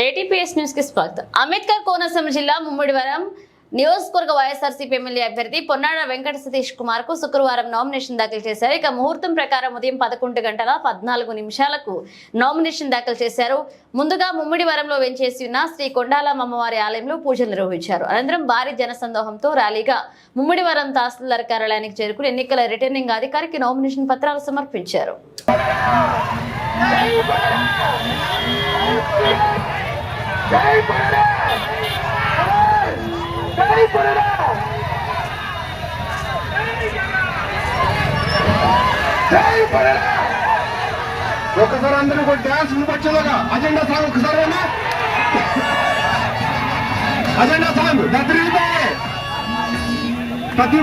ఏటీపీఎస్ news కి స్వాగతం. అంబేద్కర్ కోనసీమ జిల్లా ముమ్మిడివరం నియోజకవర్గ వైఎస్ఆర్సీపీ ఎమ్మెల్యే అభ్యర్థి పొన్నాడ వెంకట సతీష్ కుమార్ కు శుక్రవారం నామినేషన్ దాఖలు చేశారు. ఇక ముహూర్తం ప్రకారం ఉదయం 11:14 నామినేషన్ దాఖలు చేశారు. ముందుగా ముమ్మిడివరంలో వెంచేసి ఉన్న శ్రీ కొండాలమ్మ అమ్మవారి ఆలయంలో పూజలు నిర్వహించారు. అనంతరం భారీ జనసందోహంతో ర్యాలీగా ముమ్మిడివరం తహసీల్దార్ కార్యాలయానికి చేరుకుని ఎన్నికల రిటర్నింగ్ అధికారికి నామినేషన్ పత్రాలు సమర్పించారు. ఒకసారి అందరూ కూడా డ్యాన్స్ వచ్చేలాగా అజెండా సాంగ్ ఒకసారి అజెండా సాంగ్ ప్రతి